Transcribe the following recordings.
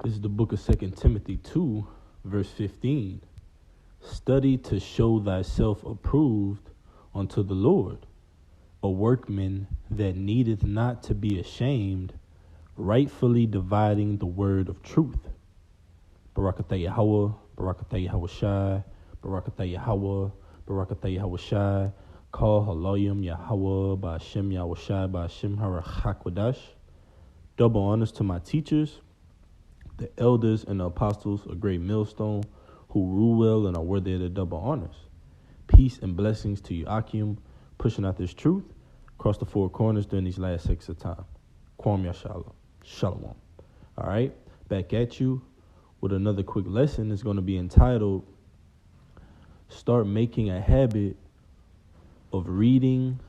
This is the book of 2 Timothy 2, verse 15. Study to show thyself approved unto the Lord, a workman that needeth not to be ashamed, rightfully dividing the word of truth. Barakatah Yahawah, Barakatah Yahawashi, Barakatah Yahawah, Barakatah Yahawashi, Call Halayim Yahawah, Ba'ashem Yahawashi, Ba'ashem Harachakwadash. Double honors to my teachers, the elders and the apostles, a great millstone, who rule well and are worthy of the double honors. Peace and blessings to you, Akim, pushing out this truth across the four corners during these last 6 of time. Kwam Yashala. Shalom. All right, back at you with another quick lesson. It's going to be entitled, Start Making a Habit of Reading,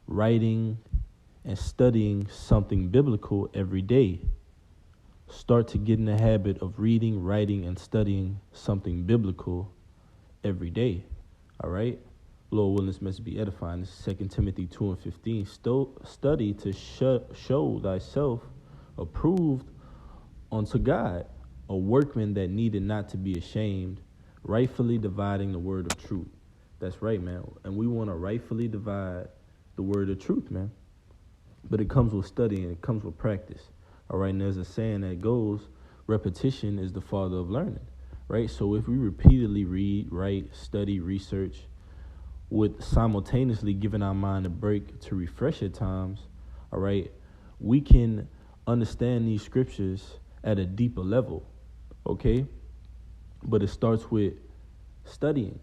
Writing, and Studying Something Biblical every day. Start to get in the habit of reading, writing, and studying something biblical every day. All right? Lord willing, this must be edifying. This is 2 Timothy 2 and 15. Study to show thyself approved unto God, a workman that needed not to be ashamed, rightfully dividing the word of truth. That's right, man. And we want to rightfully divide the word of truth, man. But it comes with studying. It comes with practice. All right, and there's a saying that goes, repetition is the father of learning, right? So if we repeatedly read, write, study, research, with simultaneously giving our mind a break to refresh at times, all right, we can understand these scriptures at a deeper level, okay? But it starts with studying,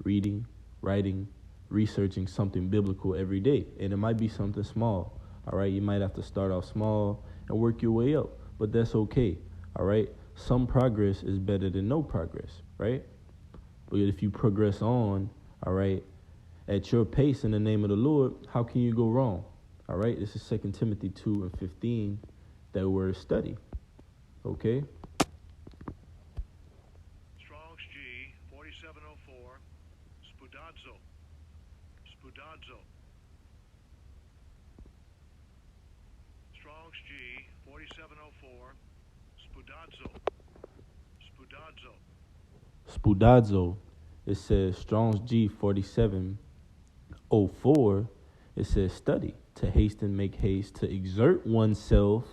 reading, writing, researching something biblical every day. And it might be something small, all right? You might have to start off small and work your way up, but that's okay, all right? Some progress is better than no progress, right? But if you progress on, all right, at your pace in the name of the Lord, how can you go wrong? All right, this is 2 Timothy 2 and 15, that word study, okay? Strong's G, 4704, Spudadzo. Strong's G, 4704, Spudadzo. It says Strong's G 4704. It says study, to hasten, make haste, to exert oneself,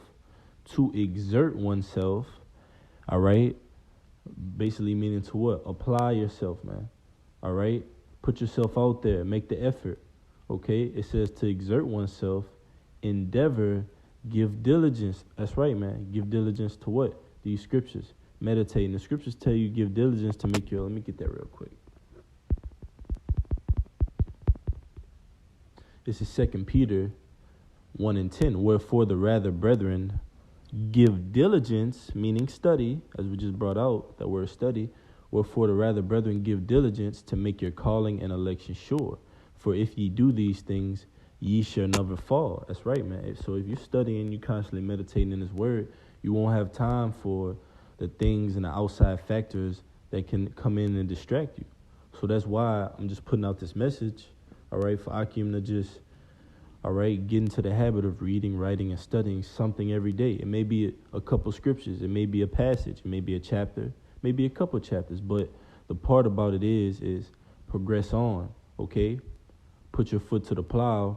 all right? Basically meaning to what? Apply yourself, man, all right? Put yourself out there, make the effort, okay? It says to exert oneself, endeavor, give diligence. That's right, man. Give diligence to what? These scriptures. Meditating. The scriptures tell you give diligence to make your... Let me get that real quick. This is 2 Peter 1 and 10. Wherefore the rather, brethren, give diligence, meaning study, as we just brought out, that word study. Wherefore the rather, brethren, give diligence to make your calling and election sure. For if ye do these things, ye shall never fall. That's right, man. So if you're studying, you constantly meditating in His word, you won't have time for the things and the outside factors that can come in and distract you. So that's why I'm just putting out this message, all right, for Akim to just, all right, get into the habit of reading, writing, and studying something every day. It may be a couple scriptures. It may be a passage. It may be a chapter. Maybe a couple chapters. But the part about it is progress on, okay? Put your foot to the plow.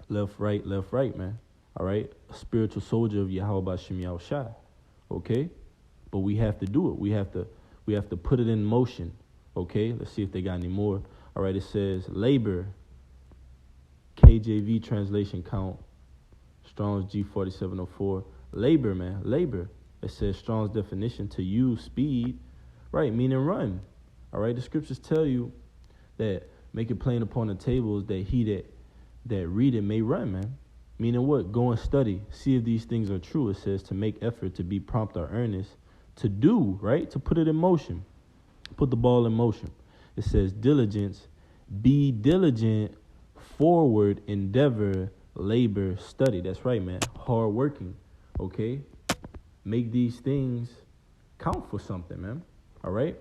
Left, right, man. All right? A spiritual soldier of Yahawashi, okay? But we have to do it. We have to put it in motion, okay? Let's see if they got any more. All right, it says labor, KJV translation count, Strong's G 4704. Labor, man, labor. It says Strong's definition, to use speed, right, meaning run. All right, the scriptures tell you that make it plain upon the tables that he that read it may run, man. Meaning what? Go and study. See if these things are true. It says to make effort, to be prompt or earnest, to do, right? To put it in motion. Put the ball in motion. It says diligence. Be diligent, forward, endeavor, labor, study. That's right, man. Hard working, okay? Make these things count for something, man. All right?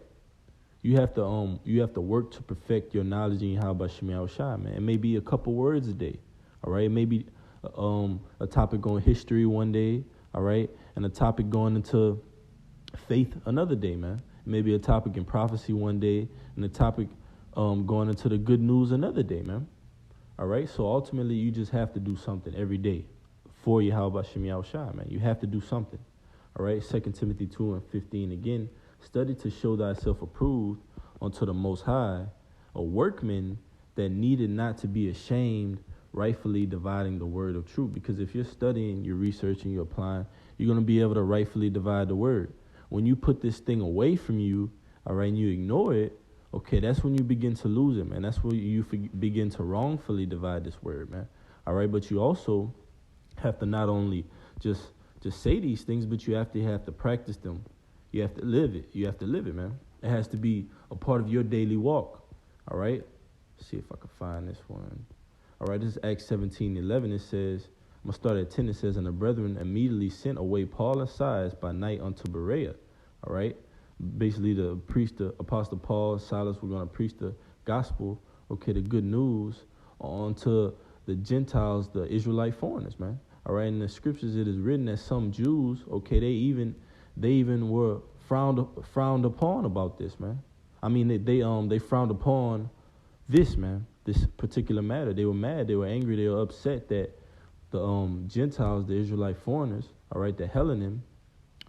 You have to work to perfect your knowledge in Yahawashi, man. It may be a couple words a day, all right? It may be a topic on history one day, all right? And a topic going into Faith another day, man. Maybe a topic in prophecy one day, and a topic going into the good news another day, man. All right. So ultimately, you just have to do something every day for Yahawashi, man. You have to do something. All right. 2 Timothy 2:15 again. Study to show thyself approved unto the Most High, a workman that needed not to be ashamed, rightfully dividing the word of truth. Because if you're studying, you're researching, you're applying, you're going to be able to rightfully divide the word. When you put this thing away from you, all right, and you ignore it, okay, that's when you begin to lose it, man. That's when you begin to wrongfully divide this word, man. All right, but you also have to not only just say these things, but you have to practice them. You have to live it. You have to live it, man. It has to be a part of your daily walk. All right? Let's see if I can find this one. All right, this is Acts 17:11. It says, I'm going to start at 10. It says, and the brethren immediately sent away Paul and Silas by night unto Berea. All right? Basically, the Apostle Paul and Silas were going to preach the gospel, okay, the good news, onto the Gentiles, the Israelite foreigners, man. All right, in the scriptures it is written that some Jews, okay, they even were frowned upon about this, man. I mean, they frowned upon this, man, this particular matter. They were mad, they were angry, they were upset that the Gentiles, the Israelite foreigners, all right, the Hellenim,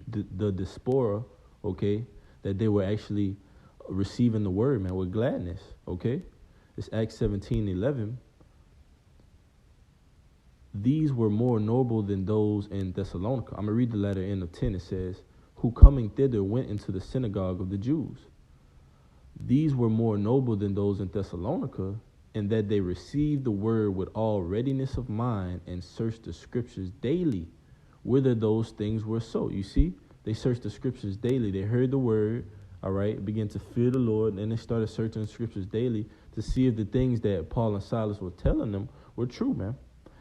the diaspora, okay, that they were actually receiving the word, man, with gladness, okay? It's Acts 17:11. These were more noble than those in Thessalonica. I'm going to read the letter end of 10. It says, who coming thither went into the synagogue of the Jews. These were more noble than those in Thessalonica, in that they received the word with all readiness of mind and searched the scriptures daily, whether those things were so. You see, they searched the scriptures daily. They heard the word, all right, began to fear the Lord, and they started searching the scriptures daily to see if the things that Paul and Silas were telling them were true, man.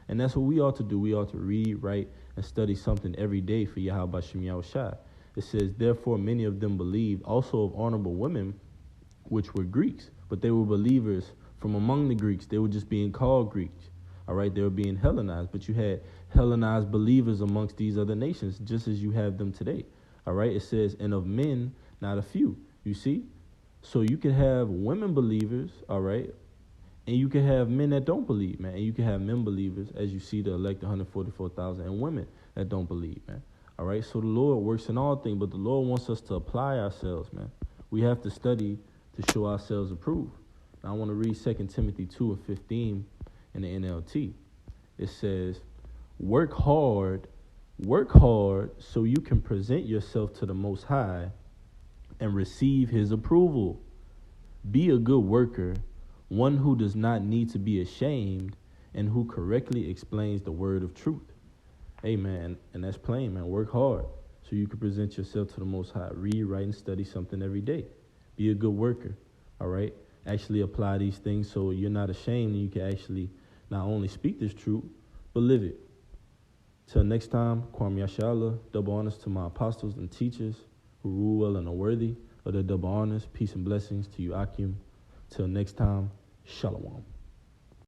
And that's what we ought to do. We ought to read, write, and study something every day for Yahawashi. It says, therefore many of them believed, also of honorable women, which were Greeks, but they were believers from among the Greeks. They were just being called Greeks. All right, they were being Hellenized, but you had Hellenized believers amongst these other nations, just as you have them today. All right, it says, and of men, not a few. You see? So you can have women believers, all right, and you can have men that don't believe, man. And you can have men believers, as you see the elect 144,000, and women that don't believe, man. All right, so the Lord works in all things, but the Lord wants us to apply ourselves, man. We have to study to show ourselves approved. Now, I want to read 2 Timothy 2:15 in the NLT. It says, work hard so you can present yourself to the Most High and receive his approval. Be a good worker, one who does not need to be ashamed and who correctly explains the word of truth. Amen. And that's plain, man. Work hard so you can present yourself to the Most High. Read, write, and study something every day. Be a good worker, all right? Actually apply these things so you're not ashamed and you can actually not only speak this truth, but live it. Till next time, Kwam Yashala, double honors to my apostles and teachers who rule well and are worthy of their double honors. Peace and blessings to you, Akim. Till next time, Shalom.